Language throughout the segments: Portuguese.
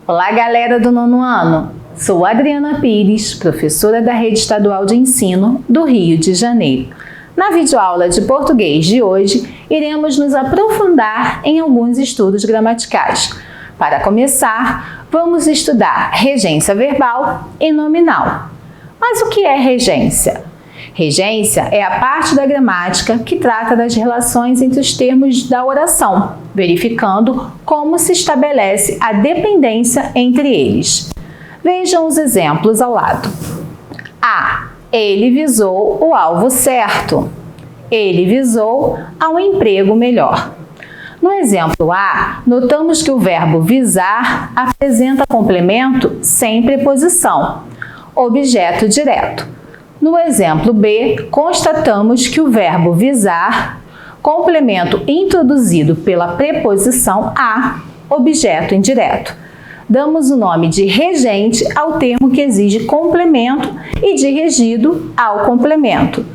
Olá, galera do nono ano! Sou Adriana Pires, professora da Rede Estadual de Ensino do Rio de Janeiro. Na videoaula de português de hoje, iremos nos aprofundar em alguns estudos gramaticais. Para começar, vamos estudar regência verbal e nominal. Mas o que é regência? Regência é a parte da gramática que trata das relações entre os termos da oração, verificando como se estabelece a dependência entre eles. Vejam os exemplos ao lado. A. Ele visou o alvo certo. Ele visou a um emprego melhor. No exemplo A, notamos que o verbo visar apresenta complemento sem preposição, objeto direto. No exemplo B, constatamos que o verbo visar, complemento introduzido pela preposição a, objeto indireto. Damos o nome de regente ao termo que exige complemento e de regido ao complemento.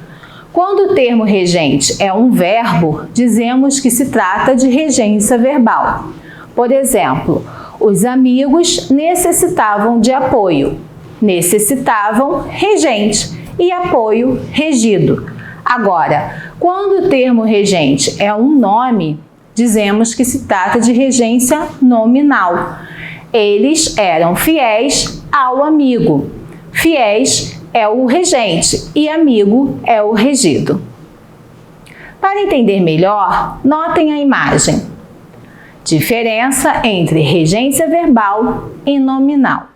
Quando o termo regente é um verbo, dizemos que se trata de regência verbal. Por exemplo, os amigos necessitavam de apoio. Necessitavam regente e apoio regido. Agora, quando o termo regente é um nome, dizemos que se trata de regência nominal. Eles eram fiéis ao amigo. Fiéis é o regente e amigo é o regido. Para entender melhor, notem a imagem. Diferença entre regência verbal e nominal.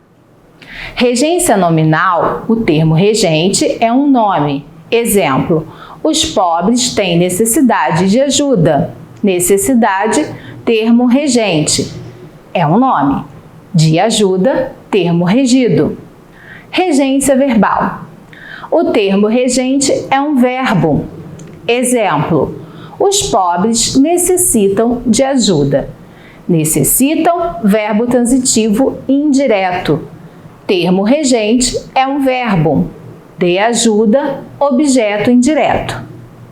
Regência nominal, o termo regente é um nome. Exemplo, os pobres têm necessidade de ajuda. Necessidade, termo regente, é um nome. De ajuda, termo regido. Regência verbal. O termo regente é um verbo. Exemplo, os pobres necessitam de ajuda. Necessitam, verbo transitivo indireto. Termo regente é um verbo. De ajuda, objeto indireto.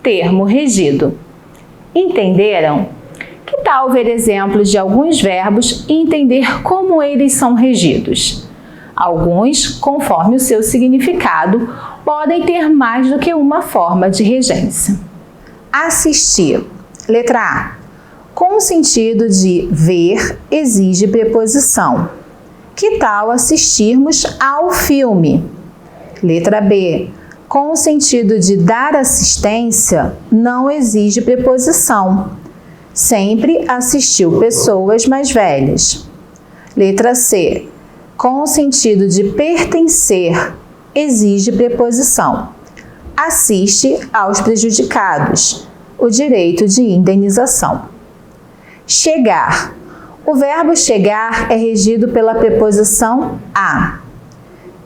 Termo regido. Entenderam? Que tal ver exemplos de alguns verbos e entender como eles são regidos? Alguns, conforme o seu significado, podem ter mais do que uma forma de regência. Assistir. Letra A. Com o sentido de ver, exige preposição. Que tal assistirmos ao filme? Letra B. Com o sentido de dar assistência, não exige preposição. Sempre assistiu pessoas mais velhas. Letra C. Com o sentido de pertencer, exige preposição. Assiste aos prejudicados. O direito de indenização. Chegar. O verbo chegar é regido pela preposição a.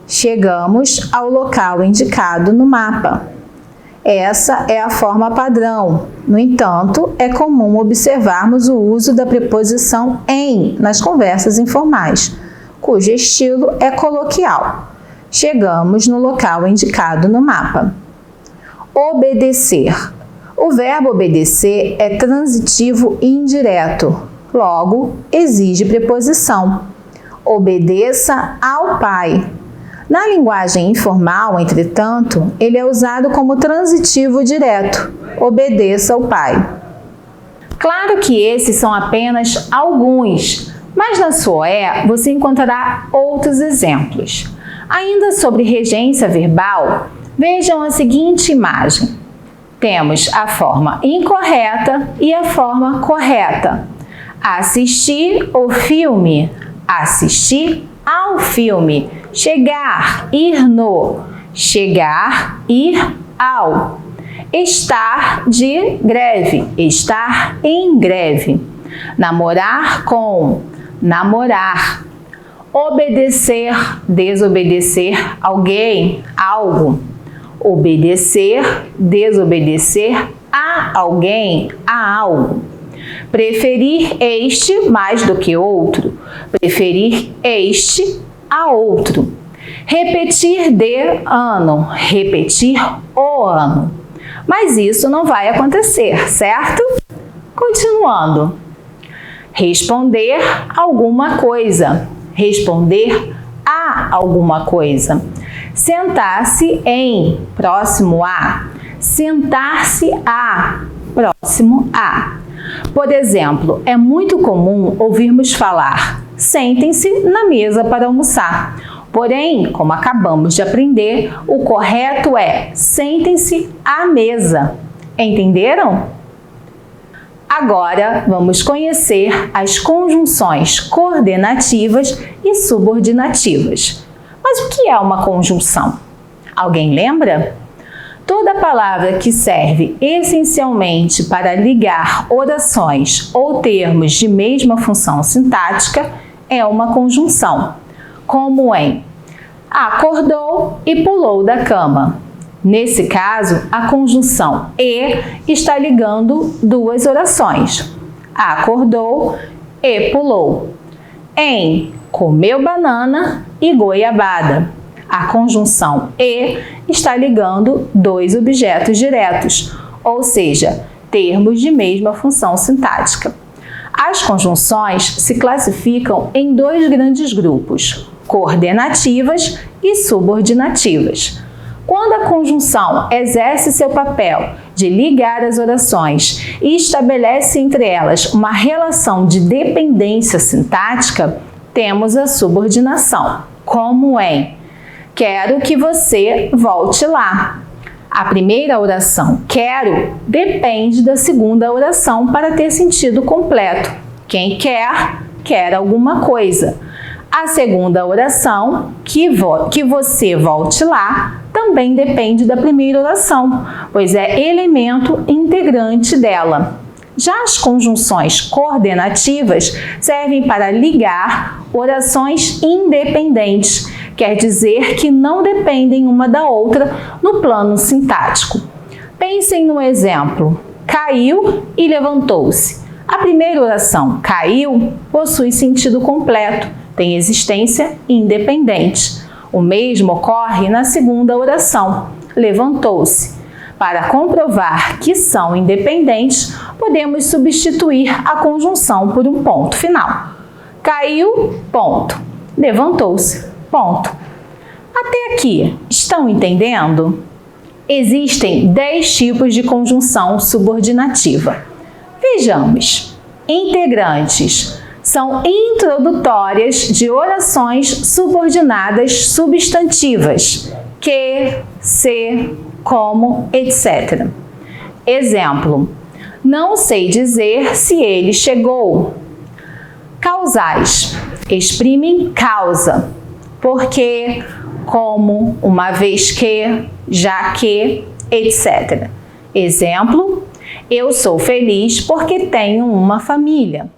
Chegamos ao local indicado no mapa. Essa é a forma padrão. No entanto, é comum observarmos o uso da preposição em nas conversas informais, cujo estilo é coloquial. Chegamos no local indicado no mapa. Obedecer. O verbo obedecer é transitivo indireto. Logo, exige preposição. Obedeça ao pai. Na linguagem informal, entretanto, ele é usado como transitivo direto. Obedeça ao pai. Claro que esses são apenas alguns, mas na sua OE você encontrará outros exemplos. Ainda sobre regência verbal, vejam a seguinte imagem. Temos a forma incorreta e a forma correta. Assistir o filme, assistir ao filme, chegar, ir no, chegar, ir ao, estar de greve, estar em greve, namorar com, namorar, obedecer, desobedecer alguém, algo, obedecer, desobedecer a alguém, a algo. Preferir este mais do que outro. Preferir este a outro. Repetir de ano. Repetir o ano. Mas isso não vai acontecer, certo? Continuando. Responder alguma coisa. responder a alguma coisa. Sentar-se em, próximo a. Sentar-se a, próximo a. Por exemplo, é muito comum ouvirmos falar: sentem-se na mesa para almoçar. Porém, como acabamos de aprender, o correto é sentem-se à mesa. Entenderam? Agora, vamos conhecer as conjunções coordenativas e subordinativas. Mas o que é uma conjunção? Alguém lembra? Toda palavra que serve essencialmente para ligar orações ou termos de mesma função sintática é uma conjunção, como em acordou e pulou da cama. Nesse caso, a conjunção e está ligando duas orações. Acordou e pulou. Em comeu banana e goiabada. A conjunção e está ligando dois objetos diretos, ou seja, termos de mesma função sintática. As conjunções se classificam em dois grandes grupos: coordenativas e subordinativas. Quando a conjunção exerce seu papel de ligar as orações e estabelece entre elas uma relação de dependência sintática, temos a subordinação, como em quero que você volte lá. A primeira oração, quero, depende da segunda oração para ter sentido completo. Quem quer, quer alguma coisa. A segunda oração, que você volte lá, também depende da primeira oração, pois é elemento integrante dela. Já as conjunções coordenativas servem para ligar orações independentes, quer dizer que não dependem uma da outra no plano sintático. Pensem no exemplo: caiu e levantou-se. A primeira oração, caiu, possui sentido completo, tem existência independente. O mesmo ocorre na segunda oração, levantou-se. Para comprovar que são independentes, podemos substituir a conjunção por um ponto final. Caiu, ponto. Levantou-se, ponto. Até aqui, estão entendendo? Existem 10 tipos de conjunção subordinativa. Vejamos. Integrantes são introdutórias de orações subordinadas substantivas, que, se, como, etc. Exemplo: não sei dizer se ele chegou. Causais exprimem causa, porque, como, uma vez que, já que, etc. Exemplo: eu sou feliz porque tenho uma família.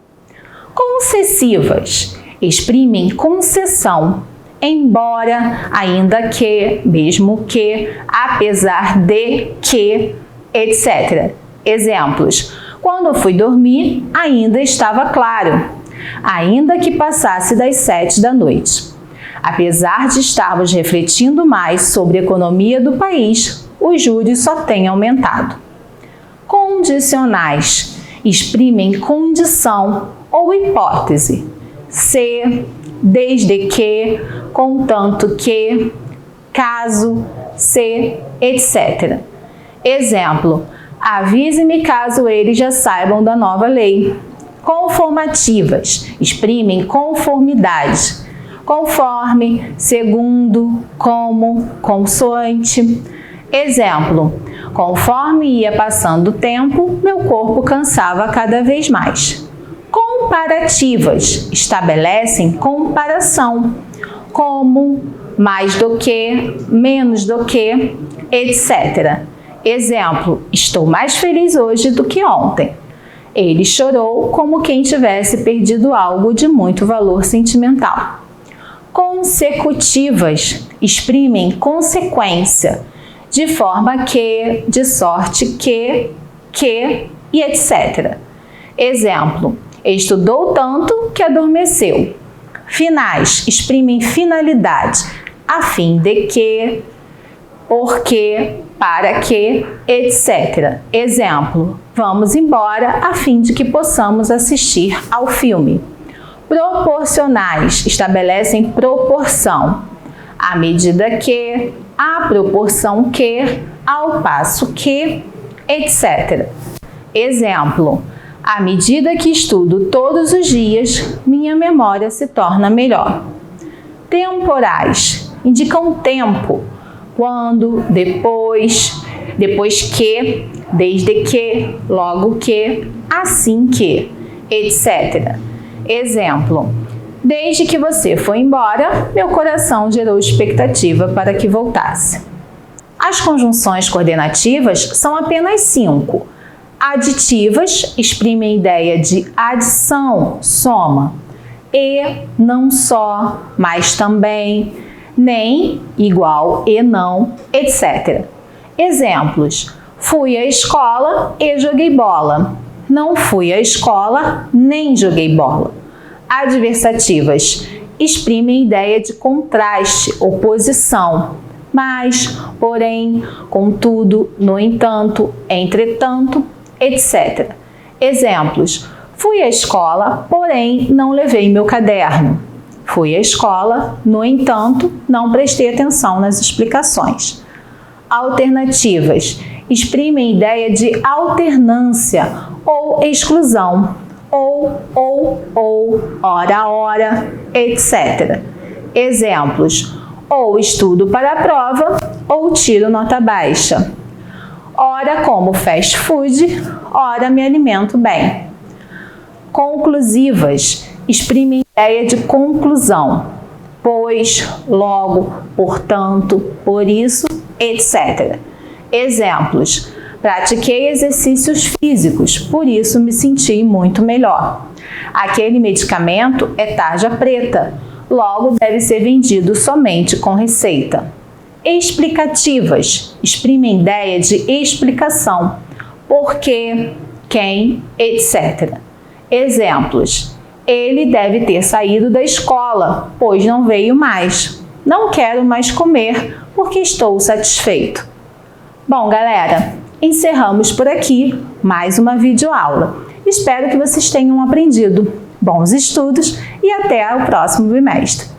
Concessivas exprimem concessão, embora, ainda que, mesmo que, apesar de que, etc. Exemplos: quando fui dormir, ainda estava claro, ainda que passasse das 7 da noite. Apesar de estarmos refletindo mais sobre a economia do país, os juros só têm aumentado. Condicionais exprimem condição ou hipótese, se, desde que, contanto que, caso, se, etc. Exemplo: avise-me caso eles já saibam da nova lei. Conformativas exprimem conformidade, conforme, segundo, como, consoante. Exemplo: conforme ia passando o tempo, meu corpo cansava cada vez mais. Comparativas estabelecem comparação, como, mais do que, menos do que, etc. Exemplo: estou mais feliz hoje do que ontem. Ele chorou como quem tivesse perdido algo de muito valor sentimental. Consecutivas exprimem consequência, de forma que, de sorte que e etc. Exemplo: estudou tanto que adormeceu. Finais exprimem finalidade, a fim de que, porque, para que, etc. Exemplo: vamos embora a fim de que possamos assistir ao filme. Proporcionais estabelecem proporção. À medida que, à proporção que, ao passo que, etc. Exemplo: à medida que estudo todos os dias, minha memória se torna melhor. Temporais indicam tempo. Quando, depois, depois que, desde que, logo que, assim que, etc. Exemplo: desde que você foi embora, meu coração gerou expectativa para que voltasse. As conjunções coordenativas são apenas 5. Aditivas exprimem a ideia de adição, soma. E, não só, mas também, nem, igual e não, etc. Exemplos: fui à escola e joguei bola. Não fui à escola nem joguei bola. Adversativas exprimem a ideia de contraste, oposição. Mas, porém, contudo, no entanto, entretanto, etc. Exemplos: fui à escola, porém não levei meu caderno. Fui à escola, no entanto, não prestei atenção nas explicações. Alternativas exprimem a ideia de alternância ou exclusão, ou, ora, etc. Exemplos: ou estudo para a prova, ou tiro nota baixa. Ora como fast food, ora me alimento bem. Conclusivas exprimem a ideia de conclusão, pois, logo, portanto, por isso, etc. Exemplos: pratiquei exercícios físicos, por isso me senti muito melhor. Aquele medicamento é tarja preta, logo deve ser vendido somente com receita. Explicativas exprimem a ideia de explicação, porquê, quem, etc. Exemplos: ele deve ter saído da escola, pois não veio mais. Não quero mais comer, porque estou satisfeito. Bom, galera, encerramos por aqui mais uma videoaula. Espero que vocês tenham aprendido. Bons estudos e até o próximo bimestre.